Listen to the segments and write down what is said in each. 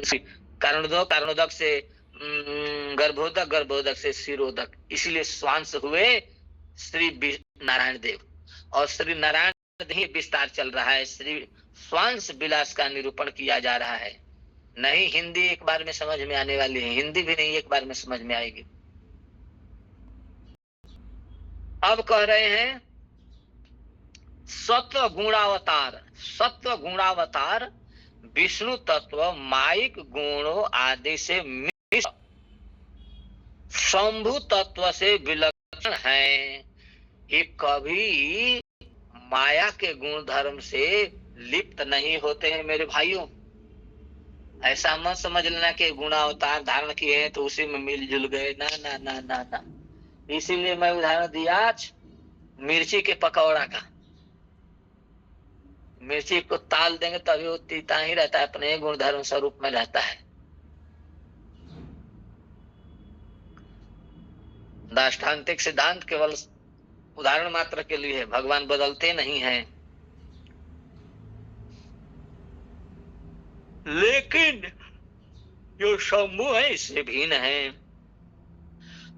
कारणोदक, कारणोदक से गर्भोदक, गर्भोदक से शिरोदक, इसीलिए स्वांश हुए श्री नारायण देव। और श्री नारायण ही विस्तार चल रहा है, श्री स्वांश विलास का निरूपण किया जा रहा है। नहीं हिंदी एक बार में समझ में आने वाली है, हिंदी भी नहीं एक बार में समझ में आएगी। अब कह रहे हैं सत्व गुणावतार, सत्व गुणावतार विष्णु तत्व माइक गुणों आदि से शंभु तत्व से विलक्षण है। ये कभी माया के गुण धर्म से लिप्त नहीं होते हैं मेरे भाइयों। ऐसा मत समझ लेना कि गुणावतार धारण किए हैं तो उसी में मिलजुल गए, ना ना ना ना ना। इसीलिए मैं उदाहरण दिया मिर्ची के पकौड़ा का। मिर्ची को ताल देंगे तभी वो तीता ही रहता है, अपने गुण धर्म स्वरूप में रहता है। दाष्टान्तिक सिद्धांत केवल उदाहरण मात्र के लिए है, भगवान बदलते नहीं हैं। लेकिन जो शंभु है इससे भिन्न है,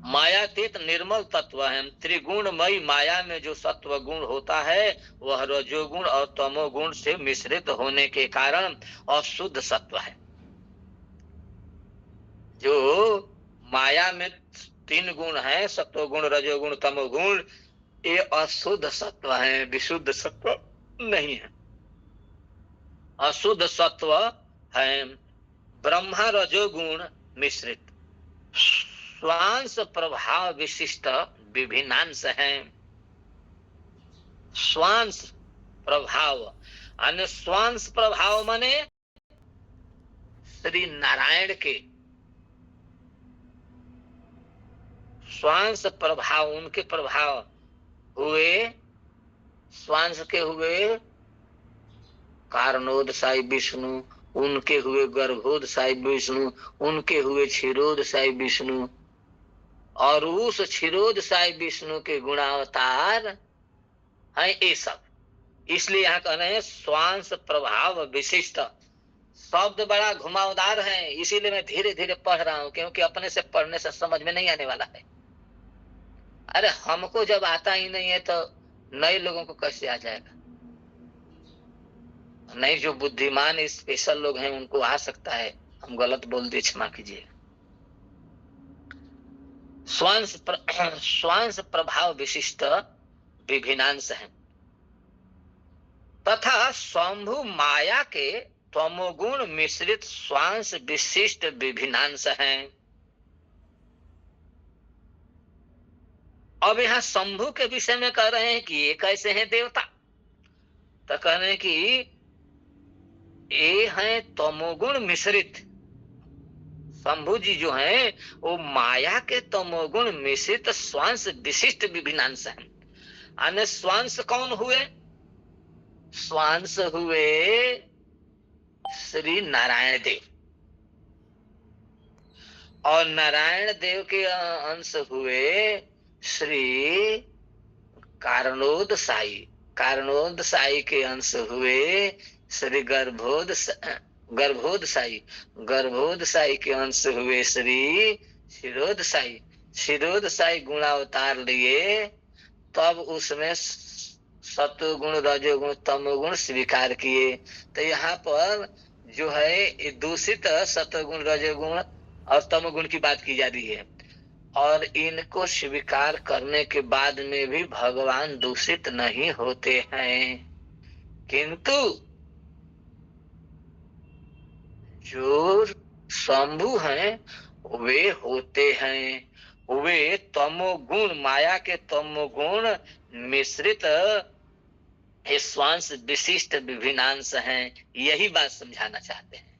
मायातीत निर्मल तत्व है। त्रिगुणमयी माया में जो सत्व गुण होता है वह रजोगुण और तमोगुण से मिश्रित होने के कारण अशुद्ध सत्व है। जो माया में तीन गुण है, सत्वगुण, रजोगुण, तमोगुण, ये अशुद्ध सत्व है, विशुद्ध सत्व नहीं है। अशुद्ध सत्व है ब्रह्मा रजोगुण मिश्रित, स्वांश प्रभाव विशिष्ट विभिन्नांश है। स्वांश प्रभाव अन्य स्वांश प्रभाव माने श्री नारायण के स्वांश प्रभाव, उनके प्रभाव हुए, स्वांश के हुए कारणोदसाई विष्णु, उनके हुए गर्भोदसाई विष्णु, उनके हुए क्षीरोदसाई विष्णु, और उस क्षीरोदसाई विष्णु के गुणावतार है ये सब। इसलिए यहाँ कह रहे हैं स्वांश प्रभाव विशिष्ट। शब्द बड़ा घुमावदार है, इसीलिए मैं धीरे धीरे पढ़ रहा हूँ, क्योंकि अपने से पढ़ने से समझ में नहीं आने वाला है। अरे हमको जब आता ही नहीं है तो नए लोगों को कैसे आ जाएगा? नहीं, जो बुद्धिमान स्पेशल लोग हैं उनको आ सकता है। हम गलत बोल दिए, क्षमा कीजिए। स्वांश प्रभाव विशिष्ट विभिन्नांश है तथा शंभु माया के तमोगुण मिश्रित स्वांश विशिष्ट विभिन्नांश है। अब यहाँ शंभु के विषय में कह रहे हैं कि ये कैसे हैं देवता, तो कह रहे हैं कि ये है तमोगुण मिश्रित। शंभु जी जो हैं वो माया के तमोगुण मिश्रित स्वांश विशिष्ट विभिन्नांश है। अन्य स्वांश कौन हुए? स्वांश हुए श्री नारायण देव, और नारायण देव के अंश हुए श्री कारणोदसाई, कारणोदसाई के अंश हुए श्री गर्भोदसाई, गर्भोदसाई के अंश हुए श्री क्षीरोदसाई, क्षीरोदसाई गुणावतार लिए, तब उसमें सत्वगुण, रजोगुण, तमोगुण स्वीकार किए। तो यहाँ पर जो है दूषित सत्वगुण, रजोगुण और तमोगुण की बात की जा रही है, और इनको स्वीकार करने के बाद में भी भगवान दूषित नहीं होते हैं, किंतु जो शंभु हैं वे होते हैं। वे तमोगुण, माया के तमोगुण मिश्रित स्वांश विशिष्ट विभिन्नांश हैं। यही बात समझाना चाहते हैं।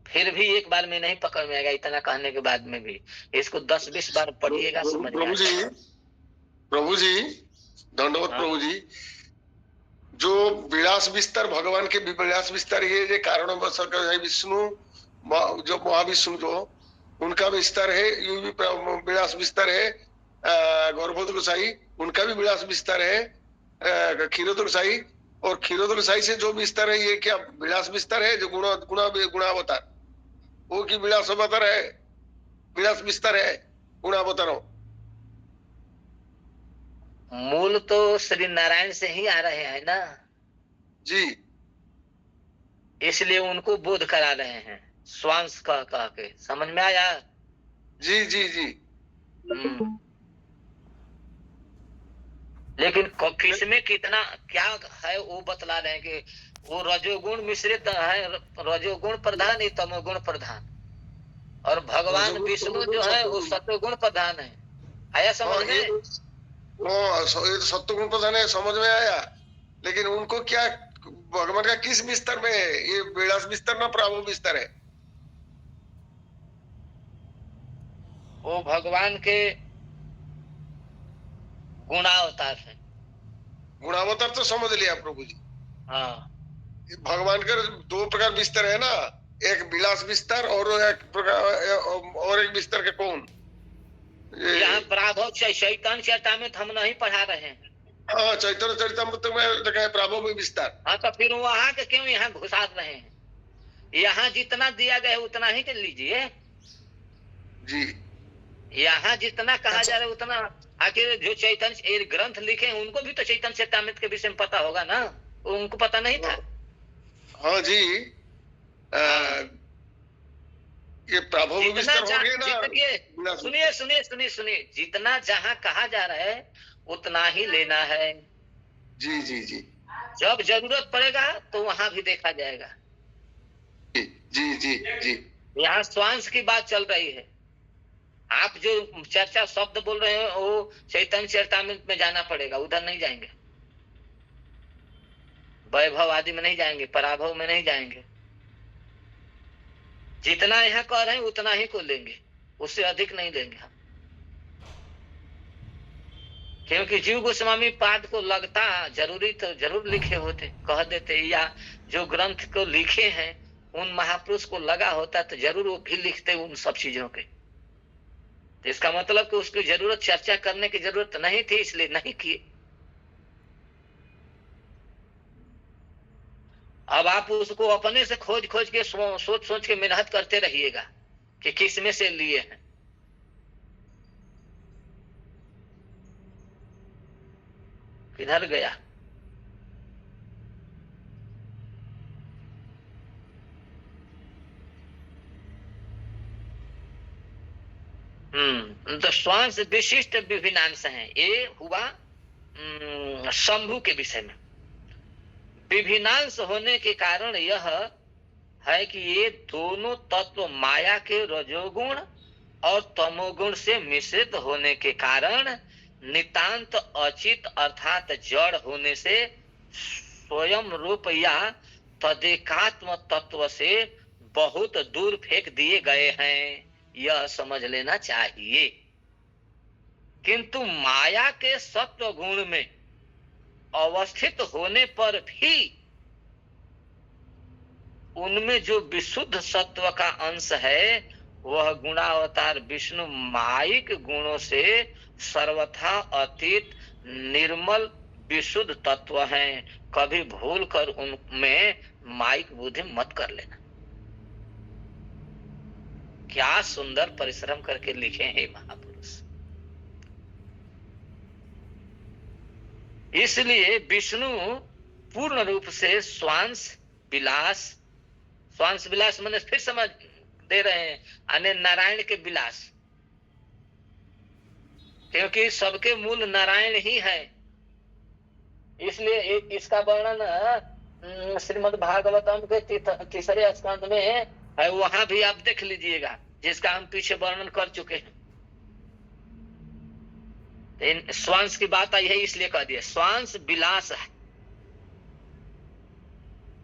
फिर भी एक बार में नहीं पकड़ में आएगा, इतना कहने के बाद में भी इसको 10-20 बार पढ़िएगा, समझ में आएगा। प्रभु जी दंडवत। प्रभु जी, जो विलास विस्तार, भगवान के विलास विस्तार, ये कारण विष्णु, जो महाविष्णु जो उनका विस्तार है, ये भी विलास विस्तार है। गर्भोदसाई उनका भी विलास विस्तार है, क्षीरोदसाई और क्षीरोदशाई से जो बिस्तर है ये क्या विलास बिस्तर है जो गुणावतार, वो की विलास अवतार है, विलास बिस्तर है गुणावतार? मूल तो श्री नारायण से ही आ रहे हैं ना, जी इसलिए उनको बोध करा रहे हैं स्वांश कह के। समझ में आया? जी जी जी। लेकिन किसमें कितना क्या है वो बतला रहे हैं कि वो रजोगुण मिश्रित है, रजोगुण प्रधान ही तमोगुण प्रधान, और भगवान विष्णु जो है वो सत्वगुण प्रधान है। आया समझ में? ये तो सत्वगुण प्रधान है, समझ में आया। लेकिन उनको क्या भगवान का किस बिस्तर में है? ये विलास बिस्तर ना प्राभव बिस्तर है? वो भगवान के गुणावतार है। गुणावतार तो समझ लिया प्रभु जी। हाँ, भगवान के दो प्रकार बिस्तर है ना, एक विलास बिस्तर और एक प्रकार और एक बिस्तर के कौन? यहाँ प्राभव चैतन्य चरितामृत हम नहीं पढ़ा रहे हैं। हाँ, चैतन्य चरितामृत में लिखा है प्राभव विस्तार। हाँ, तो फिर वहां के क्यों यहाँ घुसार रहे हैं? यहाँ जितना दिया गया है उतना ही कर लीजिए। जी, यहाँ जितना कहा जा रहा है उतना। आखिर जो चैतन्य ग्रंथ लिखे हैं उनको भी तो चैतन्य चरितामृत के विषय में पता होगा ना, उनको पता नहीं था? हाँ जी। ये प्रभु विस्तार हो गया ना। सुनिए सुनिए सुनिए सुनिए, जितना जहाँ कहा जा रहा है उतना ही लेना है। जी जी जी। जब जरूरत पड़ेगा तो वहां भी देखा जाएगा। जी जी जी जी। यहाँ स्वांश की बात चल रही है। आप जो चर्चा शब्द बोल रहे हैं वो चैतन्य चरितामृत में जाना पड़ेगा, उधर नहीं जाएंगे। वैभव आदि में नहीं जाएंगे, पराभव में नहीं जाएंगे। जितना यहाँ कह रहे हैं उतना ही को लेंगे, उससे अधिक नहीं लेंगे हम। क्योंकि जीव गोस्वामी पाद को लगता जरूरी तो जरूर लिखे होते, कह देते, या जो ग्रंथ को लिखे हैं उन महापुरुष को लगा होता तो जरूर वो भी लिखते उन सब चीजों के। तो इसका मतलब कि उसकी जरूरत चर्चा करने की जरूरत नहीं थी, इसलिए नहीं किए। अब आप उसको अपने से खोज खोज के सोच सोच के मेहनत करते रहिएगा कि किस में से लिए हैं। किधर गया? तो श्वास विशिष्ट विभिन्नांश हैं। ये हुआ शंभु के विषय में। विभिन्नांश होने के कारण यह है कि ये दोनों तत्व माया के रजोगुण और तमोगुण से मिश्रित होने के कारण नितांत अचित अर्थात जड़ होने से स्वयं रूप या तदेकात्म तत्व से बहुत दूर फेंक दिए गए हैं, यह समझ लेना चाहिए। किंतु माया के सत्व गुण में अवस्थित होने पर भी उनमें जो विशुद्ध सत्व का अंश है वह गुणावतार विष्णु मायिक गुणों से सर्वथा अतीत निर्मल विशुद्ध तत्व हैं। कभी भूल कर उनमें मायिक बुद्धि मत कर लेना। क्या सुंदर परिश्रम करके लिखे हैं महापुरुष। इसलिए विष्णु पूर्ण रूप से स्वांश विलास माने फिर समझ दे रहे हैं, अने नारायण के विलास, क्योंकि सबके मूल नारायण ही है। इसलिए इसका वर्णन श्रीमद् भागवतम के तीसरे स्कंद में है, वहां भी आप देख लीजिएगा, जिसका हम पीछे वर्णन कर चुके हैं। स्वांश की बात आई है इसलिए कह दिया स्वांश विलास है।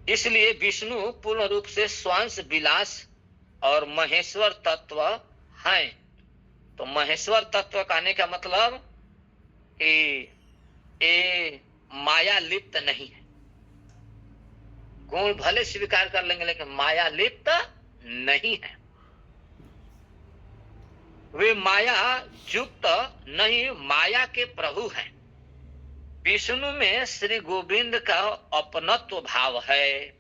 इसलिए विष्णु पूर्ण रूप से स्वांश विलास और महेश्वर तत्व हैं। तो महेश्वर तत्व कहने का मतलब कि ये माया लिप्त नहीं है। गुण भले स्वीकार कर लेंगे लेकिन माया लिप्त नहीं है। वे माया युक्त नहीं, माया के प्रभु हैं। विष्णु में श्री गोविंद का अपनत्व भाव है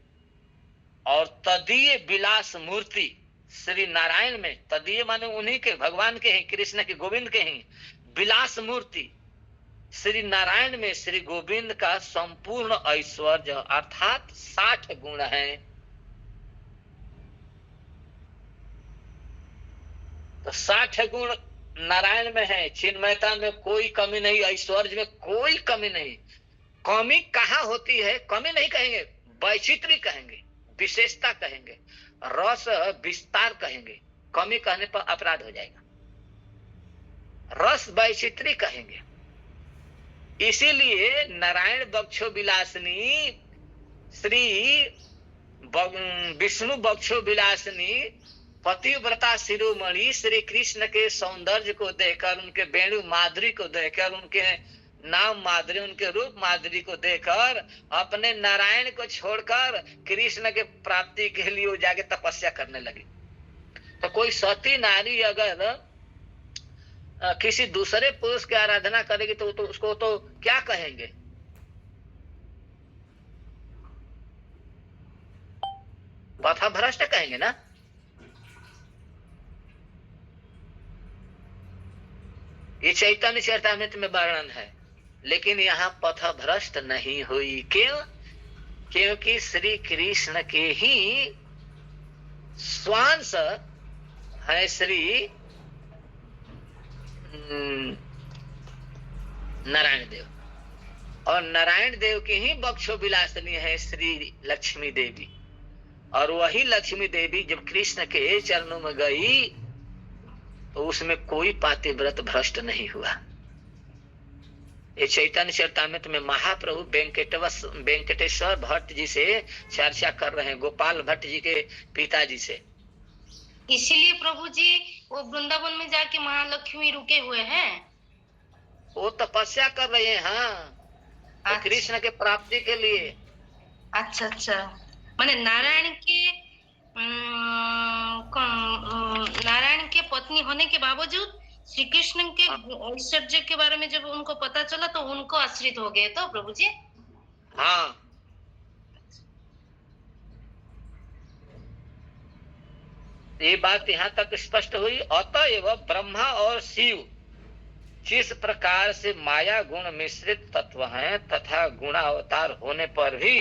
और तदीय विलास मूर्ति श्री नारायण में, तदीय माने उन्हीं के, भगवान के हैं, कृष्ण के, गोविंद के हैं, विलास मूर्ति श्री नारायण में श्री गोविंद का संपूर्ण ऐश्वर्य अर्थात 60 गुण हैं। तो 60 गुण नारायण में है, चिन्मयता में कोई कमी नहीं, ऐश्वर्य में कोई कमी नहीं। कमी कहाँ होती है? कमी नहीं कहेंगे, वैचित्री कहेंगे, विशेषता कहेंगे, रस विस्तार कहेंगे। कमी कहने पर अपराध हो जाएगा, रस वैचित्री कहेंगे। इसीलिए नारायण बक्षो विलासिनी श्री विष्णु बक्षो विलासिनी पतिव्रता शिरोमणि श्री कृष्ण के सौंदर्य को देखकर, उनके वेणु माधुरी को देखकर, उनके नाम माधुरी, उनके रूप माधुरी को देखकर अपने नारायण को छोड़कर कृष्ण के प्राप्ति के लिए वो जाके तपस्या करने लगी। तो कोई सती नारी अगर किसी दूसरे पुरुष की आराधना करेगी तो उसको तो क्या कहेंगे? पथभ्रष्ट कहेंगे ना। ये चैतन्य चरितामृत में वर्णन है, लेकिन यहाँ पथभ्रष्ट नहीं हुई। क्यों? क्योंकि श्री कृष्ण के ही स्वांश है श्री नारायण देव, और नारायण देव के ही बक्षो विलासिनी है श्री लक्ष्मी देवी। और वही लक्ष्मी देवी जब कृष्ण के चरणों में गई तो उसमें कोई पातिव्रत भ्रष्ट नहीं हुआ। ये चैतन्य चरितामृत में महाप्रभु वेंकटेश्वर भट्ट जी से चर्चा कर रहे हैं, गोपाल भट्ट जी के पिताजी से। इसीलिए प्रभु जी वो वृंदावन में जाके महालक्ष्मी रुके हुए हैं, वो तपस्या कर रहे हैं। हाँ, अच्छा। कृष्ण के प्राप्ति के लिए। अच्छा अच्छा, माने नारायण के पत्नी होने के बावजूद श्री कृष्ण के ऐश्वर्य के बारे में जब उनको पता चला तो उनको आश्रित हो गए तो प्रभु जी। हाँ, ये बात यहाँ तक स्पष्ट हुई। अतएव ब्रह्मा और शिव जिस प्रकार से माया गुण मिश्रित तत्व हैं तथा गुणावतार होने पर भी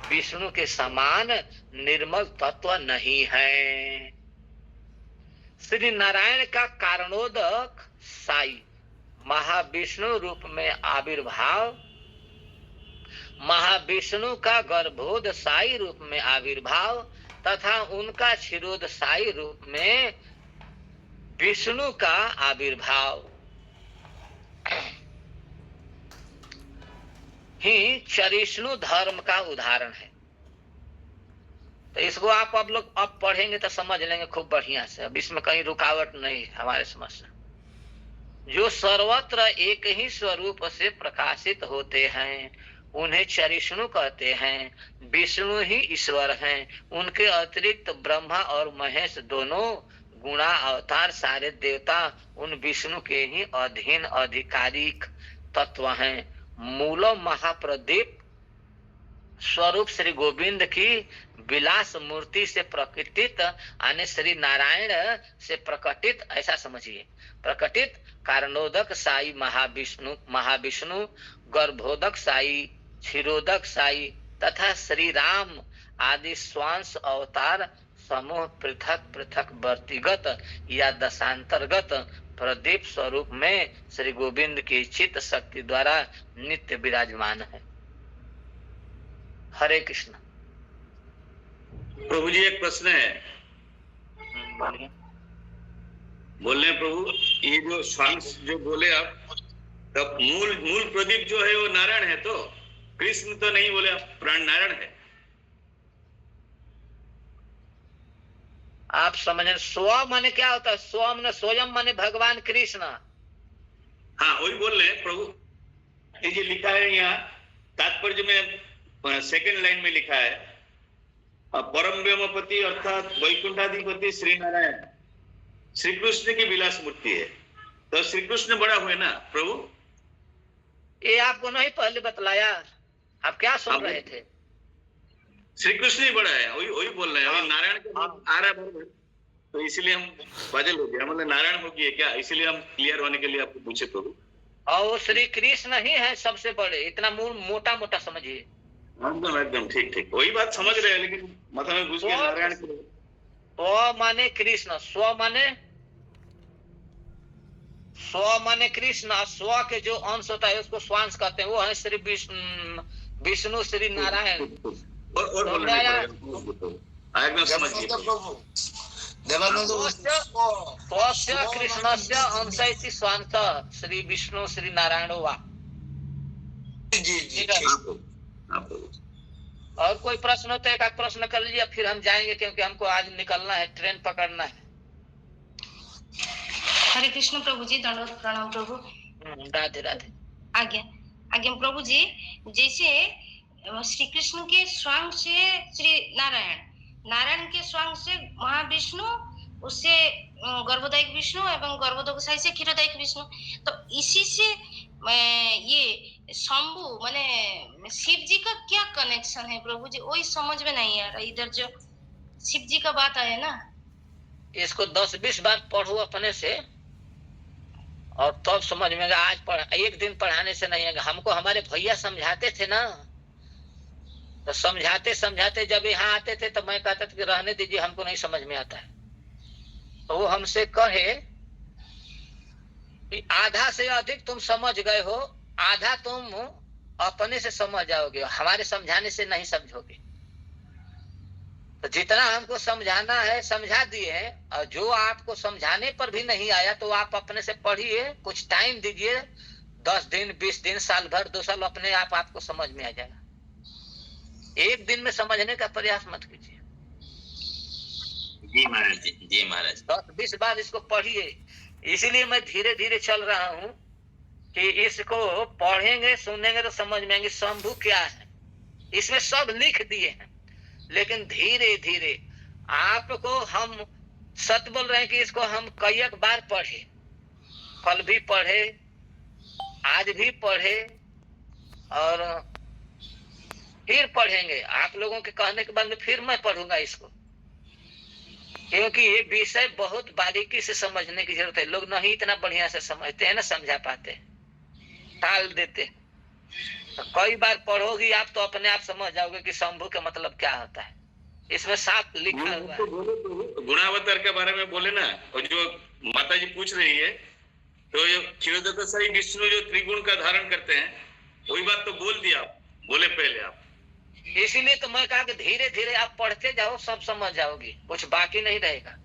विष्णु के समान निर्मल तत्व नहीं है। श्री नारायण का कारणोदक साई महाविष्णु रूप में आविर्भाव, महाविष्णु का गर्भोद साई रूप में आविर्भाव तथा उनका क्षीरोद साई रूप में विष्णु का आविर्भाव ही चरिष्णु धर्म का उदाहरण है। तो इसको आप अब लोग अब पढ़ेंगे तो समझ लेंगे खूब बढ़िया से। अब इसमें कहीं रुकावट नहीं है हमारे समझ से। जो सर्वत्र एक ही स्वरूप से प्रकाशित होते हैं उन्हें चरिष्णु कहते हैं। विष्णु ही ईश्वर हैं, उनके अतिरिक्त ब्रह्मा और महेश दोनों गुणा अवतार सारे देवता उन विष्णु के ही अधीन अधिकारिक तत्व हैं। मूल महाप्रदीप स्वरूप श्री गोविंद की विलास मूर्ति से प्रकटित यानी श्री नारायण से प्रकटित, ऐसा समझिए, प्रकटित कारणोदक साई महाविष्णु गर्भोदक साई, क्षीरोदक साई तथा श्री राम आदि स्वांश अवतार समूह पृथक पृथक वर्तिगत या दशांतर्गत प्रदीप स्वरूप में श्री गोविंद की चित्त शक्ति द्वारा नित्य विराजमान है। हरे कृष्ण। प्रभु जी एक प्रश्न है। बोल रहे प्रभु, ये जो स्वांश जो बोले आप, तब मूल प्रदीप जो है वो नारायण है, तो कृष्ण तो नहीं बोले आप, प्राण नारायण है। आप समझे स्व माने क्या होता है? स्व माने स्वयं माने भगवान कृष्ण। हाँ वही बोल रहे हैं प्रभु। ये लिखा है यहाँ तात्पर्य में सेकंड लाइन में लिखा है परम व्योमपति अर्थात वैकुंठाधिपति श्री नारायण श्री कृष्ण की विलास मूर्ति है। तो श्री कृष्ण बड़ा हुए ना प्रभु। ये आपको नहीं पहले बतलाया? आप क्या सुन रहे थे? श्री कृष्ण ही बड़ा है, वही वही बोल रहे हैं। अभी नारायण का हाँ। आ रहा है बराबर, तो इसीलिए हम बादल हो गया, मतलब नारायण हो गया क्या, इसीलिए हम क्लियर होने के लिए आपको पूछे प्रभु। और वो श्री कृष्ण ही है सबसे बड़े, इतना मोटा मोटा समझिए। एकदम एकदम ठीक ठीक, वही बात समझ रहे हैं, लेकिन माथा में घुस गया नारायण के। स्व माने कृष्ण, स्व माने कृष्ण, और स्व के जो अंश होता है उसको स्वांश कहते हैं, वो है श्री विष्णु श्री नारायण। और बोलने पड़ेगा, एकदम समझिए प्रभु देवानंद स्वस्य कृष्णस्य अंश इति स्वांश श्री विष्णु श्री नारायण वा। जी जी ठीक है। हाँ प्रभु। और कोई प्रश्न हो तो एक आध प्रश्न कर लीजिए, फिर हम जाएंगे, क्योंकि हमको आज निकलना है, ट्रेन पकड़ना है। हरे कृष्ण प्रभु जी, दंडवत प्रणाम प्रभु। राधे राधे। आज्ञा आज्ञा प्रभु जी। जैसे श्री कृष्ण के स्वांग से श्री नारायण, नारायण के स्वांग से महाविष्णु, उससे गर्भोदयक विष्णु एवं गर्भोदक से क्षीरोदयक विष्णु, तो इसी से ये शंभु माने शिव जी का क्या कनेक्शन है प्रभु जी? वही समझ में नहीं आ रहा, इधर जो शिव जी का बात आया ना, इसको 10-20 बार पढ़ो अपने से और तब तो समझ में आएगा। आज एक दिन पढ़ाने से नहीं आएगा। हमको हमारे भैया समझाते थे ना, तो समझाते समझाते जब यहाँ आते थे तो मैं कहता था कि रहने दीजिए, हमको नहीं समझ में आता है। तो वो हमसे कहे कि आधा से अधिक तुम समझ गए हो, आधा तुम अपने से समझ जाओगे, हमारे समझाने से नहीं समझोगे। तो जितना हमको समझाना है समझा दिए हैं, और जो आपको समझाने पर भी नहीं आया तो आप अपने से पढ़िए, कुछ टाइम दीजिए, 10 दिन 20 दिन, साल भर 2 साल, अपने आप आपको समझ में आ जाएगा। एक दिन में समझने का प्रयास मत कीजिए। जी महाराज जी, जी महाराज। 10-20 बार इसको पढ़िए। इसीलिए मैं धीरे धीरे चल रहा हूँ कि इसको पढ़ेंगे सुनेंगे तो समझ में आएंगे शंभु क्या है। इसमें सब लिख दिए हैं, लेकिन धीरे धीरे आपको हम सत्य बोल रहे हैं कि इसको हम कई बार पढ़े, कल भी पढ़े, आज भी पढ़े और फिर पढ़ेंगे। आप लोगों के कहने के बाद में फिर मैं पढ़ूंगा इसको, क्योंकि ये विषय बहुत बारीकी से समझने की जरूरत है। लोग नहीं इतना बढ़िया से समझते हैं ना, समझा पाते, टाल देते। तो कई बार पढ़ोगी आप तो अपने आप समझ जाओगे कि शंभु का मतलब क्या होता है। इसमें साफ लिखा हुआ है। गुणावतार के बारे में बोले ना, और जो माता जी पूछ रही है, तो ये क्षीरोदक विष्णु जो त्रिगुण का धारण करते हैं, वही बात तो बोल दिया, बोले पहले आप। इसीलिए तो मैं कहा कि धीरे धीरे आप पढ़ते जाओ, सब समझ जाओगे, कुछ बाकी नहीं रहेगा।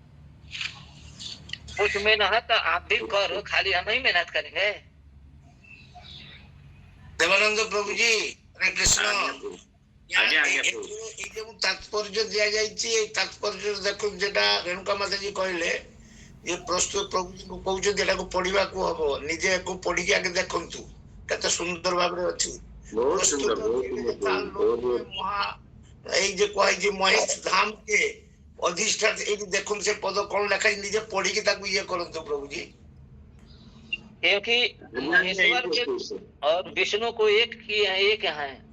कुछ मेहनत आप भी करो, खाली हम ही मेहनत करेंगे। देवानंद प्रभु जी, हरे कृष्ण। आगे आगे तात्पर्य दिया जाइए, तात्पर्य देखो जेटा रेणुका माता जी कहले, ये प्रस्तुत प्रभु को कहउछ को पढ़िबा को हबो, निजे को पढ़ी के आगे देखंतु कते सुंदर भाबरे अछि। बहुत सुंदर, महेश धाम के अधिष्ठाता ये देखो से पद कौन लिखा है, निजे पढ़ी के ताकू ये करंतु प्रभु जी। क्योंकि महेश्वर के और विष्णु को एक किए हैं, एक है,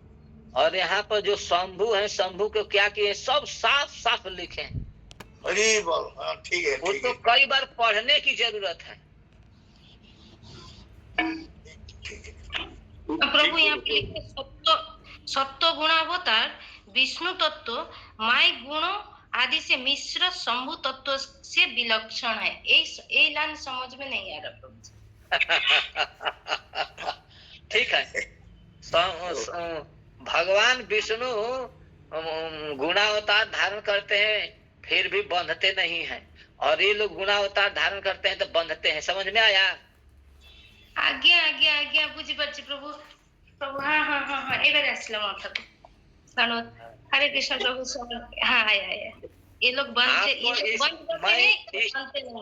और यहाँ पर जो शंभु है, शंभु को क्या किए सब साफ साफ लिखे। अरे ठीक है, वो तो कई बार पढ़ने की जरूरत है। प्रभु यहाँ पे लिखे सत्व गुणावतार विष्णु तत्व माय गुणों आदि से मिश्र शंभु तत्व से विलक्षण है। ये लाइन समझ में नहीं आ रहा प्रभु। ठीक है। भगवान विष्णु गुणावतार धारण करते हैं, फिर भी बंधते नहीं हैं, और ये लोग गुणावतार धारण करते हैं तो बंधते हैं। समझ में आया? आज्ञा आज्ञा आज्ञा बुझी पाची प्रभु। प्रभु हाँ हाँ हाँ हाँ एबारे आसला मतलब हरे कृष्ण प्रभु। हाँ आया ये लोग बनते नहीं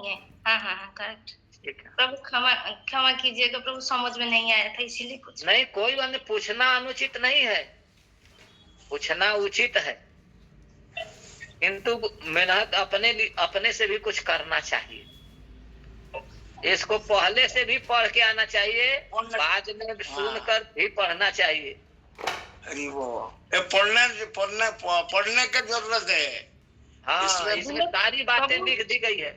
है। हाँ हाँ हाँ करेक्ट। प्रभु क्षमा कीजिएगा प्रभु, समझ में नहीं आया था इसीलिए कुछ नहीं। कोई बात नहीं, पूछना अनुचित नहीं है, पूछना उचित है, किंतु मेहनत अपने से भी कुछ करना चाहिए। इसको पहले से भी पढ़ के आना चाहिए, बाद में सुनकर भी पढ़ना चाहिए। अरे वो पढ़ने की जरूरत है। हाँ, इसमें इसमें सारी बातें लिख दी गई है।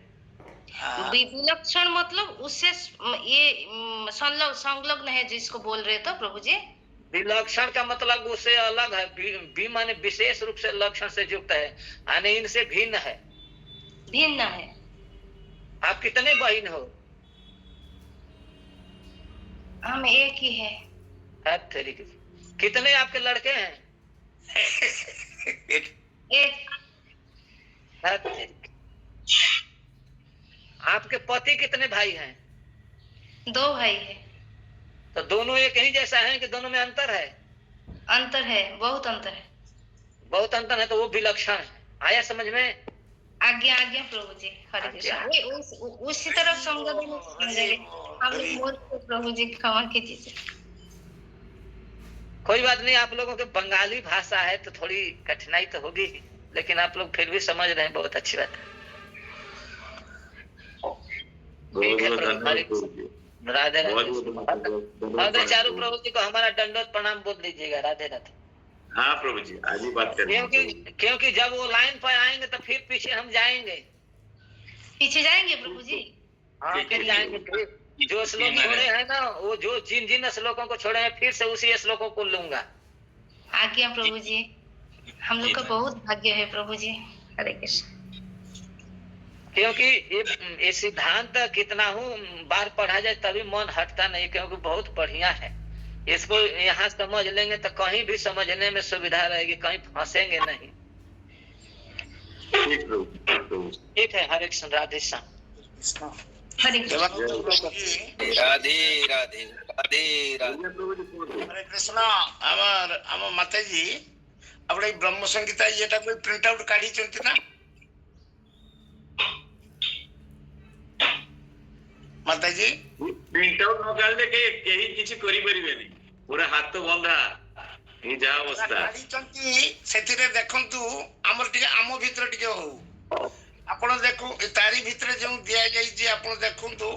विलक्षण मतलब उससे ये संलग्न है जिसको बोल रहे तो प्रभु जी। विलक्षण का मतलब उससे अलग है, बी माने विशेष रूप से लक्षण से युक्त है, यानी इनसे भिन्न है। भिन्न है। आप कितने बहन हो? हम एक ही है। कितने आपके लड़के हैं? एक। आपके पति कितने भाई हैं? 2 भाई है। तो दोनों एक ही जैसा है कि दोनों में अंतर है? अंतर है, बहुत अंतर है। बहुत अंतर है, तो वो विलक्षण है। आया समझ में? आज्ञा आज्ञा प्रभु जी, हरे कृष्ण। उसी तरफ समझेंगे हम लोग। प्रभु जी क्षमा कीजिए। कोई बात नहीं, आप लोगों के बंगाली भाषा है तो थोड़ी कठिनाई तो होगी, लेकिन आप लोग फिर भी समझ रहे हैं, बहुत अच्छी बात है। ठीक है प्रभु, राधे राधे। चारू प्रभु जी को हमारा दंडोत प्रणाम बोल दीजिएगा। राधे राधे। हाँ प्रभु जी, आज ही बात करेंगे। क्योंकि जब वो लाइन पर आएंगे तो फिर पीछे हम जाएंगे। पीछे जाएंगे प्रभु जी? हाँ, फिर जाएंगे। जो श्लोक छोड़े हैं ना, वो जो जिन श्लोकों को छोड़े हैं, फिर से उसी श्लोकों को लूंगा। आज्ञा प्रभु जी। हम लोग का बहुत भाग्य है प्रभु जी। हरे कृष्ण। क्योंकि ये सिद्धांत कितना बार पढ़ा जाए तभी मन हटता नहीं, क्योंकि बहुत बढ़िया है। इसको यहाँ समझ लेंगे तो कहीं भी समझने में सुविधा रहेगी, कहीं फंसेंगे नहीं। ठीक है। हरे कृष्ण। राधे श्याम। हरे कृष्ण। राधे राधे राधे राधे। हरे कृष्ण। आम माता जी अपने ब्रह्म संगीता ये कोई प्रिंट आउट काढ़ी चंती ना माता जी? प्रिंट आउट न काढले केही किछि करि परिबेनी, पूरा हाथ तो बंधा ए जा अवस्था काढ़ी चंती। सेतिरे देखंतु हमर टिके आमो भितर टिके हो आपण देखो तारी भितर जो दिया जाई जे आपण देखंतु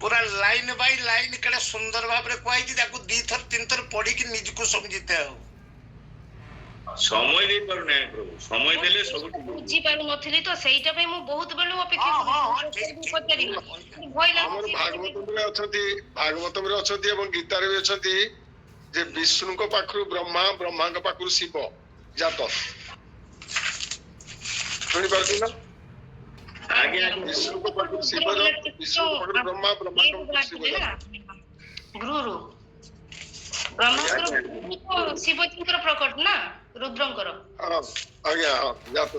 पूरा लाइन बाय लाइन केडे सुंदर भाबरे कोइ कि ताकू 2 थर 3 थर पढी कि निज को समझिते हो। समय दे पर नै प्रभु, समय देले सब बुझी पारु नथिली तो सेइटा पे मु बहुत बेलु अपेक्षा करी भय लागु। भागवतम रे अछंती एवं गीता रे भी अछंती जे विष्णु को पाखरु ब्रह्मा, ब्रह्मा को पाखरु शिव जात सुनि पारती ना? आगे आगे विष्णु को पाखरु शिव जात, विष्णु को पाखरु ब्रह्मा, ब्रह्मा को पाखरु शिव जात। गुरु ब्रह्मा शिव चंद्र प्रकट ना रुद्रंकर। हां आज्ञा। हां जात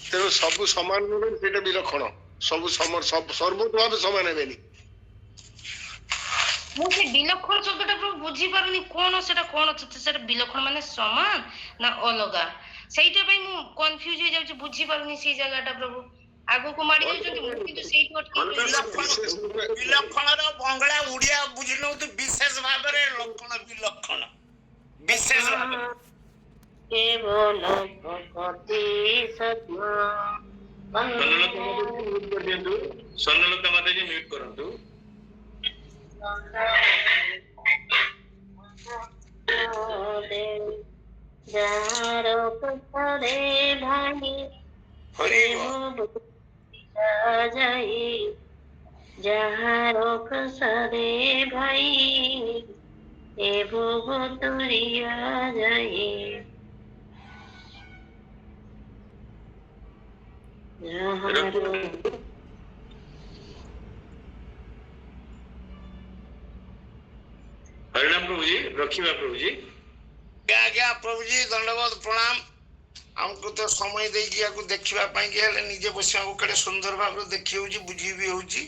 तेनु सब समान नेबे, सेटा विलक्षण सब समर सब सर्वतोभावे समान हेबेनी। मु से विलक्षण शब्दटा प्रभु बुझी पारुनी कोन सेटा सेटा विलक्षण माने समान ना अलगा, सेइटा पई मु कंफ्यूज हो जाउची, बुझी पारुनी से जगहटा प्रभु आगो को माडी जाउची मु किंतु सेइट अटकी विलक्षण रो बंगला उड़िया बुझिनो तो विशेष भाबरे लक्षण विलक्षण विशेष भाबरे केवल भक्ति सत्य स्वर्णलता माता जी म्यूट करंतु। जारो परे भाई हरि जाई जहारो कसरे भाई ए भगतरिया जाई हरिनाम प्रभु जी, रखिबा प्रभु जी। क्या क्या प्रभु जी धन्यवाद प्रणाम। हमको तो समय दे देखा निजे बस कड़े सुंदर भाव देखी बुझी भी होची।